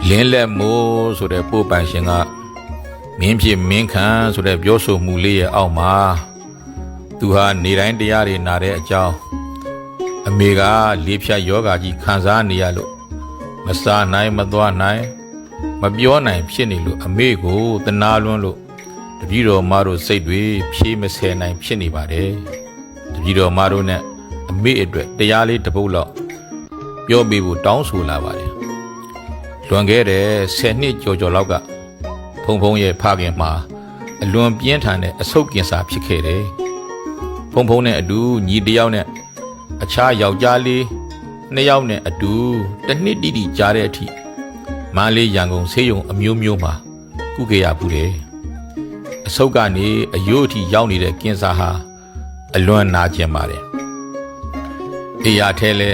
လင်းလက်မိုးဆိုတဲ့ပို့ပန်ရှင်ကမင်းဖြစ်မင်းခံဆိုတဲ့ပြောဆိုမှုလေးရဲ့အောက်မှာသူဟာနေတိုင်းတရားတွေနာတဲ့အကြောင်းအမေကလေးဖြတ်ယောဂါကြီးခံစားနေရလို့မစားနိုင်မသွားနိုင်မပြောနိုင်ဖြစ်နေလို့အမေကိုတနာလွန်းလို့တပည့်တော်မတို့စိတ်တွေဖြေးမဆယ်နိုင်ဖြစ်နေပါတယ်တပည့်တော်မတို့နဲ့အမေအတွက်တရားလေးတစ်ပုဒ်လောက်ပြောပြဖို့တောင်းဆိုလာပါတယ်လွန်ခဲ့တဲ့10နှစ်ကျော်လောက်ကဖုံဖုံရဲ့ဖခင်မှာအလွန်ပြင်းထန်တဲ့အဆုတ်ကင်ဆာဖြစ်ခဲ့တယ်ဖုံဖုံနဲ့အတူညီတယောက်နဲ့အခြားယောက်ျားလေး2ယောက်နဲ့အတူတစ်နှစ်တိတိကြားတဲ့အထိမန္တလေးရန်ကုန်ဆေးရုံအမျိုးမျိုးမှာကုခဲ့ရဘူးတယ်အဆုတ်ကနေအယိုးအထိရောက်နေတဲ့ကင်ဆာဟာအလွန်နာကျင်ပါတယ်အေးရထဲလဲ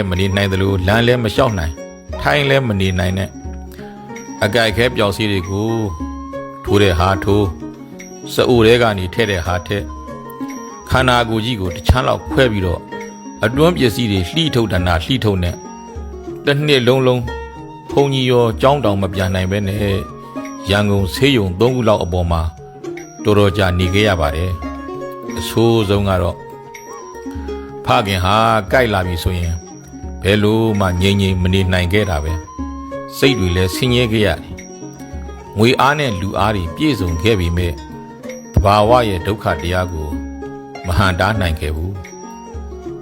မနေနိုင်သလိုလမ်းလဲမလျှောက်နိုင်ထိုင်လဲမနေနိုင်နဲ့အကြိုက်ခဲပျောက်စီးတွေကိုထိုးတဲ့ဟာထိုးစအိုတဲကနေထဲတဲ့ဟာထဲခန္ဓာကိုယ်ကြီးကိုတချမ်းလောက်ခွဲပြီးတော့အတွန်းပစ္စည်းတွေလှိထုတ်တနာလှိထုတ်နဲ့တစ်နှစ်လုံးဖုန်ကြီးရောကြောင်းတောင်မပြန်နိုင်ပဲနဲ့ရန်ကုန်ဆေးရုံ3ခုလောက်အပေါ်မှာတော်တော်ကြာနေခဲ့ရပါတယ်အဆိုးဆုံးကတော့ဖခင်ဟာကြိုက်လာပြီဆိုရင်ဘယ်လိုမှငြိမ်မနေနိုင်ခဲ့တာပဲစိတ်တွေလည်းဆင်းရဲခဲ့ရတယ်ငွေအားနဲ့လူအားတွေပြည့်စုံခဲ့ပြီမဲ့တဘာဝရဲ့ဒုက္ခတရားကိုမဟန်တားနိုင်ခဲ့ဘူး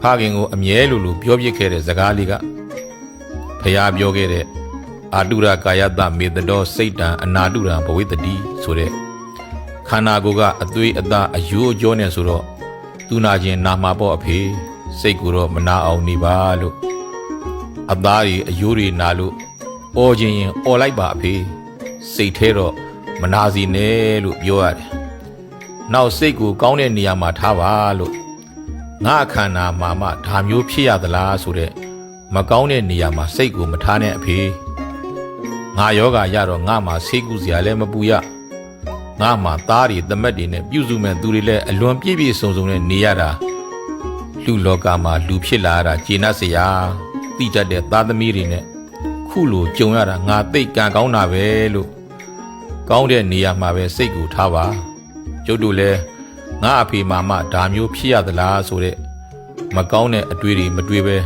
ဖခင်ကိုအမြဲလိုပြောပြခဲ့တဲ့စကားလေးကဖျားပြောခဲ့တဲ့အာတုရကာယတမေတ္တောစိတ်တံအနာတုရံဘဝိတ္တိဆိုတဲ့ခန္ဓာကိုယ်ကအသွေးအသားအယိုးအကြောနဲ့ဆိုတော့သူနာခြင်းနာမှာပေါ့အဖေစိတ်ကိုတော့မနာအောင်နေပါလို့အသားတွေအယိုးတွေနာလို့အော်ခြင်းရင်အော်လိုက်ပါအဖေစိတ်ထဲတော့မနာစီနဲ့လို့ပြောရတယ်နောက်စိတ်ကိုကောင်းတဲ့နေရာမှာထားပါလို့ငါခန္ဓာမှာမှဒါမျိုးဖြစ်ရသလားဆိုတဲ့မကောင်းတဲ့နေရာမှာစိတ်ကိုမထားနဲ့အဖေငါယောဂရတော့ငါမှာဆေးကုစရာလည်းမပူရငါမှာသားတွေတမက်တွေနဲ့ပြုစုမဲ့သူတွေလည်းအလွန်ပြည့်ပြည့်စုံစုံနဲ့နေရတာလူလောကမှာလူဖြစ်လာတာကျေနပ်စရာတိတတ်တဲ့သားသမီးတွေနဲ့ခုလိုကြုံရတာငါသိကံကောင်းတာပဲလို့ကောင်းတဲ့နေရာမှာပဲစိတ်ကိုထားပါကျုပ်တို့လည်းငါအဖေမာမဒါမျိုးဖြစ်ရသလားဆိုတဲ့မကောင်းတဲ့အတွေ့တွေမတွေ့ပဲ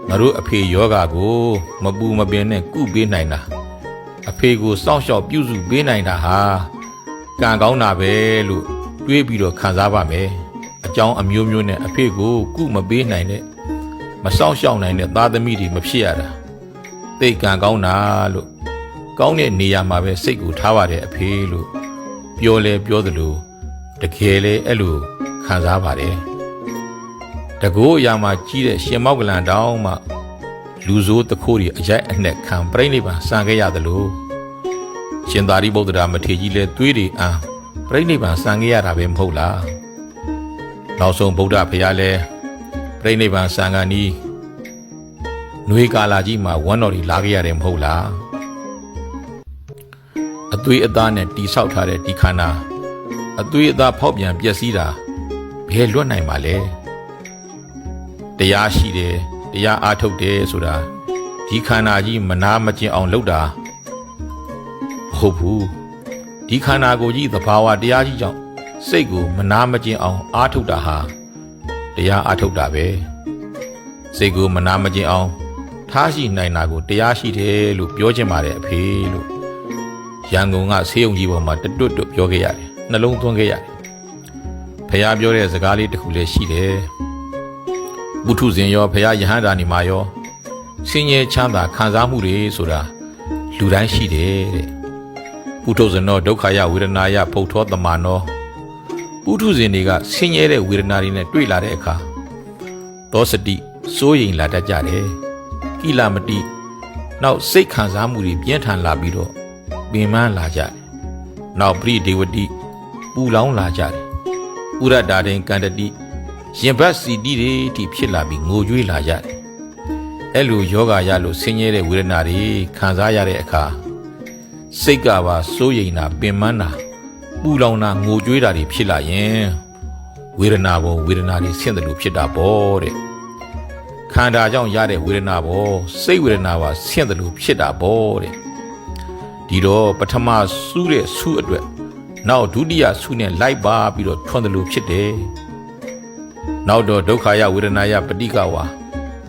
ငါတို့အဖေယောဂါကိုမပူမပင်နဲ့ကုပေးနိုင်တာအဖေကိုစောင့်ရှောက်ပြုစုပေးနိုင်တာဟာကံကောင်းတာပဲလို့တွေးပြီးတော့ခံစားပါမယ်အကြောင်းအမျိုးမျိုးနဲ့အဖေကိုကုမပေးနိုင်တဲ့မစောင့်ရှောက်နိုင်တဲ့သားသမီးတွေမဖြစ်ရတာသိကံကောင်းတာလို့ကောင်းတဲ့နေရာမှာပဲစိတ်ကိုထားပါတယ်အဖေလို့ပြောလဲပြောသလိုတကယ်လဲအဲ့လိုခံစားပါတယ်တကူအရာမှာကြီးတဲ့ရှင်မောက်ကလန်တောင်းမှလူဆိုးတခိုးတွေအရိုက်အနှက်ခံပြိဋိဘံစံခဲ့ရသလိုရှင်သာရိပုတ္တရာမထေရကြီးလဲသွေးတွေပြိဋိဘံစံခဲ့ရတာပဲမဟုတ်လားနောက်ဆုံးဗုဒ္ဓဘုရားလဲပြိဋိဘံစံကနီးနွေကာလာကြီးမှာဝမ်းတော်တွေလာခဲ့ရတယ်မဟုတ်လားအသွေးအသားနဲ့တိဆောက်ထားတဲ့ဒီခန္ဓာအသွေးအသားဖောက်ပြန်ပျက်စီးတာဘယ်လွတ်နိုင်ပါလဲတရားရှိတယ်တရားအားထုတ်တယ်ဆိုတာဒီခန္ဓာကြီးမနာမကျင်အောင်လုပ်တာမဟုတ်ဘူးဒီခန္ဓာကိုယ်ကြီးသဘာဝတရားကြီးကြောင့်စိတ်ကိုမနာမကျင်အောင်အားထုတ်တာဟာတရားအားထုတ်တာပဲစိတ်ကိုမနာမကျင်အောင်ထားရှိနိုင်တာကိုတရားရှိတယ်လို့ပြောချင်ပါတယ်အဖေလို့ရန်ကုန်ကဆေးရုံကြီးပေါ်မှာတွတ်ပြောခဲ့ရတယ်နှလုံးသွင်းခဲ့ရတယ်ဖះပြောတဲ့စကားလေးတစ်ခုလည်းရှိတယ်ပုထုဇဉ်ရောဖះယဟန္တာနေမှာရောဆင်းရဲချမ်းသာခံစားမှုတွေဆိုတာလူတိုင်းရှိတယ်တဲ့ပုထုဇဉ်တော့ဒုက္ခယဝေဒနာယဖုတ်ထောတမန်တော်ပုထုဇဉ်တွေကဆင်းရဲတဲ့ဝေဒနာတွေနဲ့တွေ့လာတဲ့အခါသောစတိစိုးရိမ်လာတတ်ကြတယ်ကိလမတိနောက်စိတ်ခံစားမှုတွေပြင်းထန်လာပြီးတော့ပင်ပန်းလာကြတယ်နောက်ပရိဒေဝတိပူလောင်လာကြတယ်ဥရတာတိန်ကန္တတိရင်ဘတ်စီတီတွေအထိဖြစ်လာပြီးငိုကြွေးလာကြတယ်အဲ့လိုယောဂရလို့ဆင်းရဲတဲ့ဝေဒနာတွေခံစားရတဲ့အခါစိတ်ကပါစိုးရိမ်တာပင်ပန်းတာပူလောင်တာငိုကြွေးတာတွေဖြစ်လာရင်ဝေဒနာပေါ်ဝေဒနာတွေဆင့်တယ်လို့ဖြစ်တာပေါ့တဲ့ခန္ဓာကြောင့်ရတဲ့ဝေဒနာပေါ်စိတ်ဝေဒနာပါဆင့်တယ်လို့ဖြစ်တာပေါ့တဲ့ ဒီတော့ပထမစုတဲ့စုအတွက်နောက်ဒုတိယစုနဲ့လိုက်ပါပြီးတော့ထွန်းတယ်လို့ဖြစ်တယ်နောက်တော့ဒုက္ခယဝေဒနာယပဋိက္ခဝါ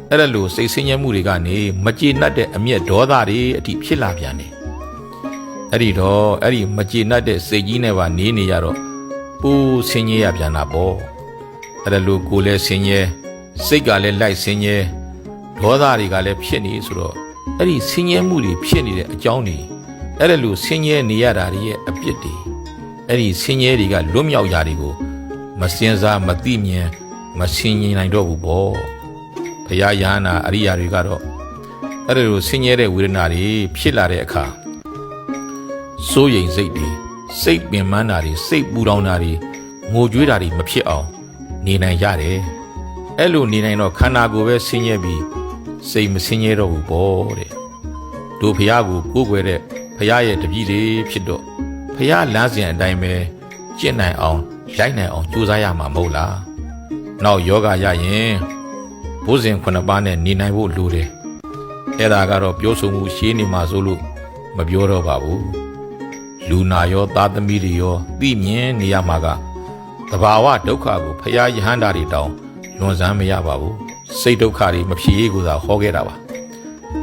အဲ့ဒါလို့စိတ်ဆင်းရဲမှုတွေကနေမကျေနပ်တဲ့အမျက်ဒေါသတွေအထိဖြစ်လာပြန်တယ်အဲ့ဒီတော့အဲ့ဒီမကျေနပ်တဲ့စိတ်ကြီးနဲ့ပါနေရတော့ပူဆင်းရဲရပြန်တာပေါ့အဲ့ဒါလို့ကိုယ်လည်းဆင်းရဲစိတ်ကလည်းလိုက်ဆင်းရဲဒေါသတွေကလည်းဖြစ်နေဆိုတော့အဲ့ဒီဆင်းရဲမှုတွေဖြစ်နေတဲ့အကြောင်းတွေအဲ့ဒါလို့ဆင်းရဲနေရတာတွေရဲ့အပြစ်တွေအဲ့ဒီဆင်းရဲတွေကလွတ်မြောက်ရာတွေကိုမစင်စားမသိမြင်မဆင်ញင်နိုင်တော့ဘူးပေါ့ဘုရားယဟနာအရိယာတွေကတော့အဲ့ဒါလိုဆင်းရဲတဲ့ဝေဒနာတွေဖြစ်လာတဲ့အခါစိုးရိမ်စိတ်တွေစိတ်ပင်ပန်းတာတွေစိတ်ပူလောင်တာတွေငိုကြွေးတာတွေမဖြစ်အောင်နေနိုင်ရတယ်အဲ့လိုနေနိုင်တော့ခန္ဓာကိုယ်ပဲဆင်းရဲပြီးစိတ်မဆင်းရဲတော့ဘူးပေါ့တဲ့တို့ဘုရားကိုကိုးကွယ်တဲ့ဘုရားရဲ့တပည့်တွေဖြစ်တော့ဘုရားလမ်းစဉ်အတိုင်းပဲကျင့်နိုင်အောင်လိုက်နိုင်အောင်ကြိုးစားရမှာမဟုတ်လားနောက်ယောဂရရင်ဘုဇင်9ပါးနဲ့နေနိုင်ဖို့လိုတယ်အဲ့ဒါကတော့ပြောဆိုမှုရှင်းနေမှာဆိုလို့မပြောတော့ပါဘူးလူနာရောသားသမီးတွေရောသိမြင်နေရမှာကသဘာဝဒုက္ခကိုဖရာယဟန္တာတွေတောင်လွန်ဆန်းမရပါဘူးစိတ်ဒုက္ခတွေမဖြစ်ရေးကိုသာဟောခဲ့တာပါ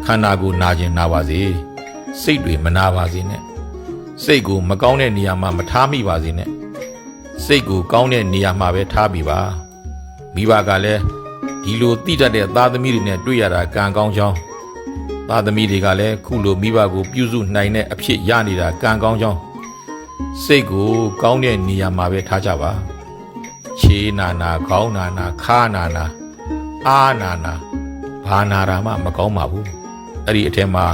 ခန္ဓာကိုယ်နာခြင်းနာပါစေစိတ်တွေမနာပါစေနဲ့စိတ်ကိုမကောင်းတဲ့နေရာမှာမထားမိပါစေနဲ့စိတ်ကိုကောင်းတဲ့နေရာမှာပဲထားပြီးပါမိဘကလည်းဒီလိုတိတတ်တဲ့သားသမီးတွေနဲ့တွေ့ရတာကံကောင်းကြောင်းသားသမီးတွေကလည်းခုလိုမိဘကိုပြုစုနိုင်တဲ့အဖြစ်ရနေတာကံကောင်းကြောင်းစိတ်ကိုကောင်းတဲ့နေရာမှာပဲထားကြပါခြေနာနာခေါင်းနာနာခါနာနာအားနာနာဘာနာတာမှမကောင်းပါဘူးအဲ့ဒီအထက်မှာ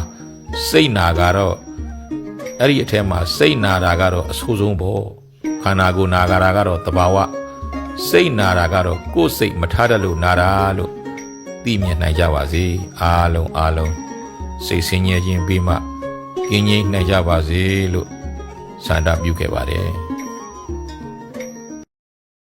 စိတ်နာကတော့အဲ့ဒီအထက်မှာစိတ်နာတာကတော့အဆိုးဆုံးပေါ့ခန္ဓာကိုယ်နာတာကတော့တဘာဝစိတ်နာတာကတော့ကိုယ်စိတ်မထားတတ်လို့နာတာလို့သိမြင်နိုင်ကြပါစေအားလုံးစိတ်ဆင်းရဲခြင်းပြီးမှကင်းငြိမ်းနိုင်ကြပါစေလို့ဆန္ဒပြုခဲ့ပါတယ်